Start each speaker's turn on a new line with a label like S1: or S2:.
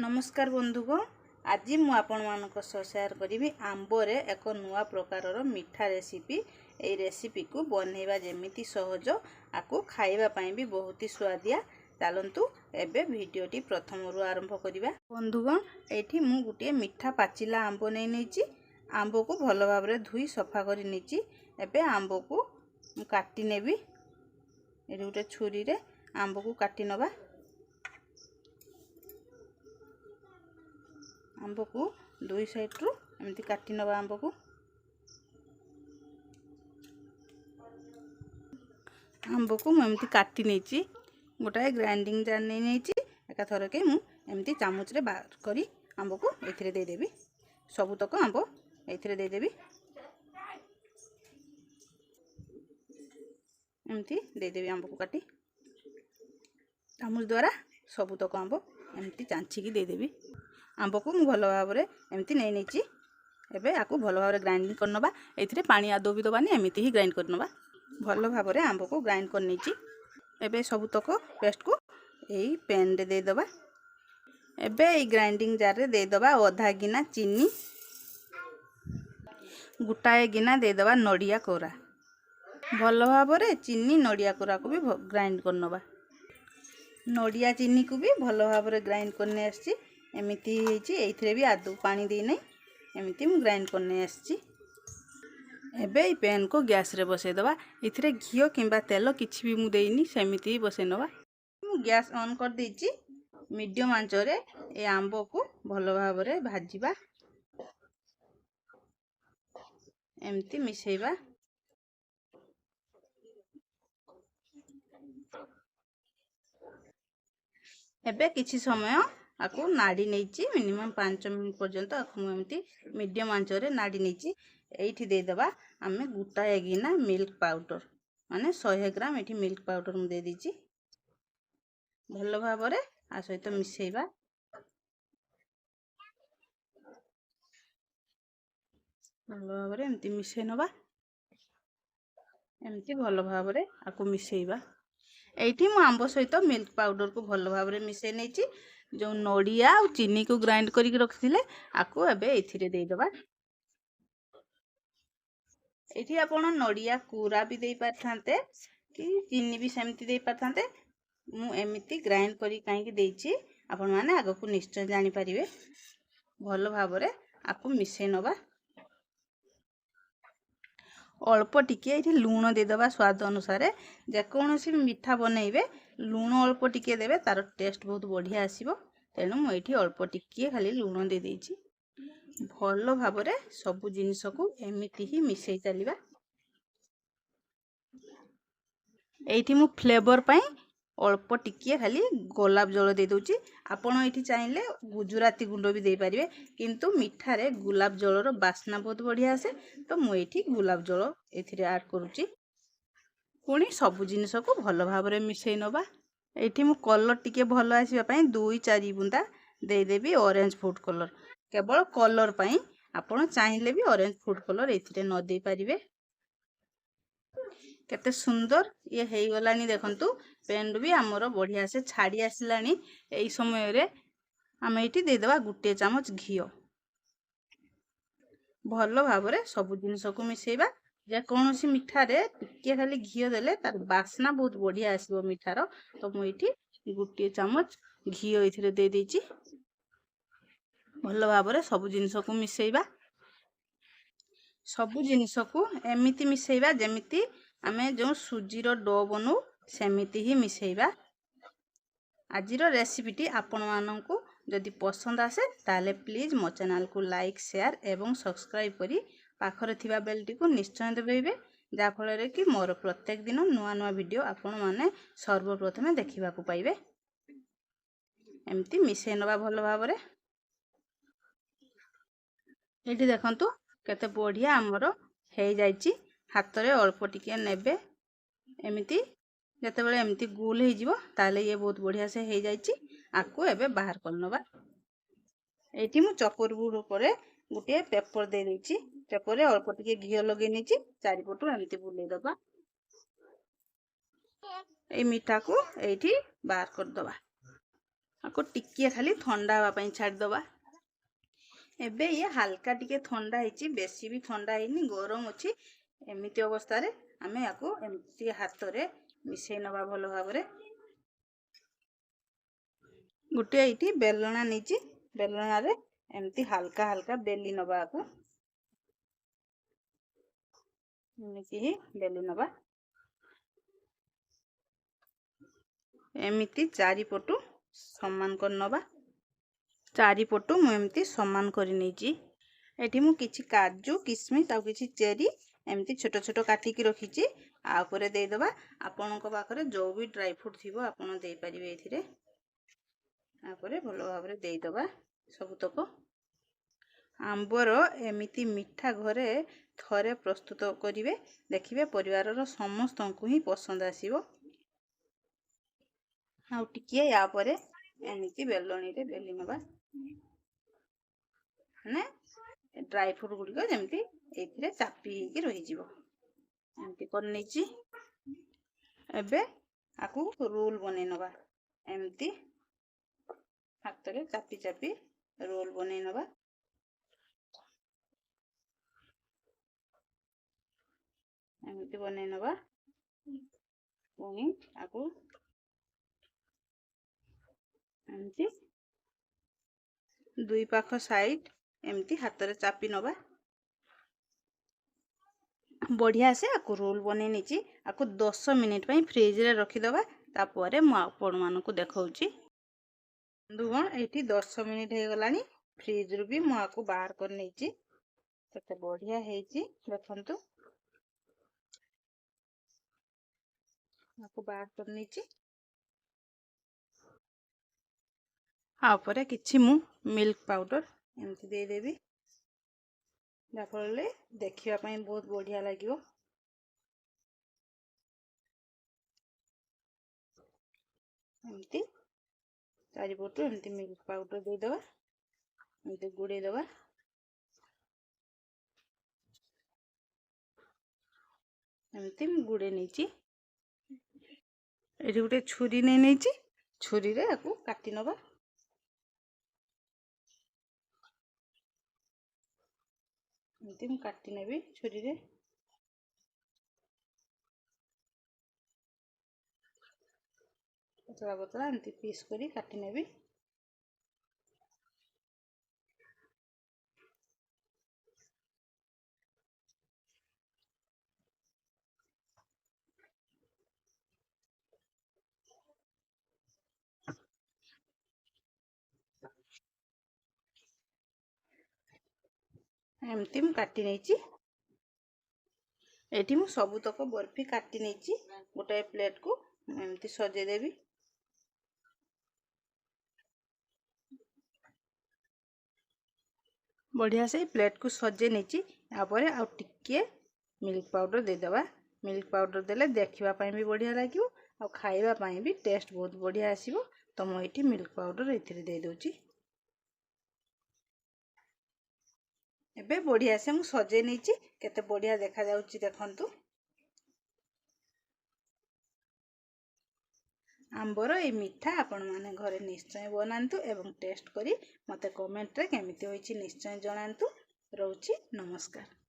S1: नमस्कार बंधुगण आज मु आपण मानक शेयर करी आंबरे एक नुआ प्रकार मीठा रेसिपी। ये रेसिपी को बनैबा जेमिति सहज आकु खाइबा पई भी बहुत ही स्वादिया। चलंतु एबे वीडियोटी प्रथम रु आरंभ करिबा। बंधुगण एठी मु गुटे मीठा पाचिला आंब नै नेची। आंब को भलो भाबरे धुई सफा करि नेची। एबे आंब को काटी नेबी। एठी गुटे छुरी रे आंब को काटी नबा। आंब को दुई साइड रु एमती काटी नबा। आंब को मुझे काटी नहीं गोटाए ग्राइंडिंग जार नहीं एका थर के मुझे चामच रे बाहर करी आंब को एथिरे दे देबी। सबुतक आंब एथिरे दे देबी। एमती दे देबी आंब को काटी चामच द्वारा सबुतक आंब एमती चांची की दे देबी। आंब को मु भल भाव एमती नहीं नहीं एबे आकु भल भाव ग्राइंडिंग करनबा। एथिरे पानी आदो भी दबानी एमती ही ग्राइंड करनबा। भल भाव आंब को ग्राइंड कर नेची। एबे सबुतक पेस्ट को यही पैन रे दे दबा। एबे ई ग्राइंडिंग जार रे दे दबा आधा गिना चीनी, गुटाए गिना दे दबा नड़िया कोरा। भल भाव चीनी नड़िया कोरा को भी ग्राइंड करनबा। नड़िया चीनी को भी भल भाव ग्राइंड करने आसी। एमिति हेची एथिरे भी आदु पानी दे नै एमिति मु ग्राइंड करने आसी। एबे ई पैन को गैस रे बसे दबा। एथिरे घियो किंबा तेल किछि भी मु देइनी सेमिति बसे नबा। मु गैस ऑन कर देची। मीडियम आंच रे ए आंब को भलो भाव रे भाजीबा। एमिति मिसेइबा। एबे किछि समय आकु नाड़ी नेची मिनिमम 5 मिनिट पर्यंत आकु एमती मीडियम आंच रे नाड़ी नेची। एठी दे दबा आमे गुटाए गिना मिल्क पाउडर माने 100 ग्राम एठी मिल्क पाउडर मु दे दीची। भलो भाव रे आ सहित मिसेइबा। भलो भाव रे एमती मिसे नबा। एमती भलो भाव रे आकु मिसेइबा। एठी मु आंब सहित मिल्क पाउडर को भलो भाव रे मिसे नेची। जो नड़िया और चीनी को ग्राइंड करी रखिले आकु एबे एथिरे दे दबा। एठी आपण नड़िया कोरा भी दे पारथांते कि चीनी भी सेमती दे पारथांते। मु एमिति ग्राइंड करी काई कि देची आपण माने आगो को निश्चय जानि परिबे। भलो भाव रे आकु मिसे नबा। अल्प टिके एठी लूण दे दबा स्वाद अनुसार। जे कोनोसी मीठा बनैबे लूण अल्प टिके देबे तार टेस्ट बहुत बढ़िया आसीबो। तेणु मु एठी अल्प टिके खाली लूण दे देइची। भलो भाव रे सब जिनिस को एमिति ही मिसेई चलिबा। एठी मु फ्लेवर पई अल्प टिके खाली गोलाप जल दे दोची। आपण एठी चाहिले गुजराती गुंड भी दे पारिबे किंतु मिठा रे गुलाब जल रो बास्ना बहुत बढ़िया आसे। तो मु एठी गुलाब जल एथिरे ऐड करूची। पुणी सब जिनिस को भलो भाव रे मिसेई नबा। एठी मु कलर टिके भलो आसीबा पई 2-4 बुंदा दे देबी ऑरेंज फूड कलर। केवल कलर पई आपण चाहिले भी ऑरेंज फूड कलर एथिरे न दे पारिबे। केते सुंदर ये हेई गलानी देखंतु। पेन भी हमरो बढ़िया से छाड़ी आसिलानी। एई समय रे आमे एठी दे देबा गुटे चामच घियो। भलो भाव रे सब जिनिस को मिसेइबा। जे कोनोसी मिठा रे टिके खाली घियो देले तार बास्ना बहुत बढ़िया आसीबो मिठार। तो मु एठी गुटे चामच घियो एथिरे दे देची। भलो भाव रे सब जिनिस को मिसेइबा। सब जिनिस को एमिति मिसेइबा जेमिति आमे जो सुजी रो डो बनू सेमिति ही मिसेइबा। आजिरो रेसिपीटी आपण माननकु जदि पसंद आसे ताले प्लीज मो चैनल को लाइक शेयर एवं सब्सक्राइब करी पाखरे थिबा बेल टी को निश्चय दबाइबे। जा फल रे कि मोर प्रत्येक दिन नुआ नुआ वीडियो आपण माने सर्वप्रथमे देखिबा को पाइबे। एमती मिसे नबा भलो भाव रे। एठी देखंतु केते बढ़िया हमरो हेई जाईची। हाथ रे अल्प टिके नेबे एमिति जते बेले एमिति गोल हे जिवो ताले ये बहुत बढ़िया से हेई जाईची। आकु एबे बाहर करनबा। एठी मु चपर बुड ऊपर गुटे पेपर दे देची। पेपर रे अल्प टिके घियो लगे नेची। चारि पटु एमिति बुले दबा। ए मीठा को एठी बाहर कर दबा। आपको टिकिए खाली ठंडा हवा छाड़दबा। एबे ये हल्का टिके ठंडा ହେଇଛି, बेसी भी ठंडा ହେଇନି, गरम अच्छी। एमती अवस्था आम या एमती हाथ रे मिसई नवा भल भाव। गोटे ये बेलना नहीं, बेलना रे एमती हल्का हल्का बेली नवा को ही बेली नवा। एमती चारिपटू समान कर नवा। चारिपटू मुझे समान कर नहीं। एठी मु किछि काजू किशमिश आ किछि चेरी एमती छोट छोट काटिकी रखी आउे देदबा। आपण पाखे जो भी ड्राई फ्रूट थी आपड़ दे पारे ये भल भाव देदबा सबुतक। आंबर एमती मीठा घरे थरे प्रस्तुत करेंगे, देखिए परिवार समस्त को ही पसंद आसीबो। आउ टिकिए या परे एमती बेलणी रे बेली नवा, माने ड्राई फ्रूट गुड़िक जमी ये चापी होगी रही एमती कर नहीं। एबे आकु रोल बने नवा, एमती हाथ रे चापी चापी रोल बने नवा। एमती बने नवा पुणी आकु एमती दुई पाख साइड एमती हाथ रे चापी नवा। बढ़िया से आकु रोल बने नहीं। आकु 10 मिनिट पई फ्रिज रे रखिदबा। तापर मु आपण मानकु देखाउची। बंधुगण ये 10 मिनिट हो गलानी, फ्रिज रु भी मु आकु बाहर कर नहीं। केते बढ़िया हेची देखंतु। आकु बाहर कर नहीं। आउे किछि मु मिल्क पाउडर एमती दे देबी, जाफल देखिया बहुत बढ़िया लगे। एमती चारिपटू एमती मिल्क पाउडर देदबा, एमती गुड़े दबा। एमती गुड़े नहीं। ये गोटे छुरी नहीं, छुरी रे आकु काटी नबा। एमती मु काटी नेबी छुरी रे। पतला पतला एमती पीस करी काटी नेबी। एमती मु काटी नहीं। एठी मु सबुतक बर्फी काटी नहीं, गोटे प्लेट को एमती सजे देबी। बढ़िया से प्लेट को सजे नहीं। यापर आउ टिके मिल्क पाउडर देदबा। मिल्क पाउडर देले देखिबा पई भी बढ़िया लागियो, आ खाइबा पई भी टेस्ट बहुत बढ़िया आसीबो। तो मु एठी मिल्क पाउडर एथिरे दे दोची। एबे बढ़िया से मु सजे नहीं, केते बढ़िया देखा जाउची देखंतु। आंबर ये मीठा आपण माने घरे निश्चय बनातु एवं टेस्ट करी मते कमेंट रे केमिति होईची निश्चय जणांतु। रहउची नमस्कार।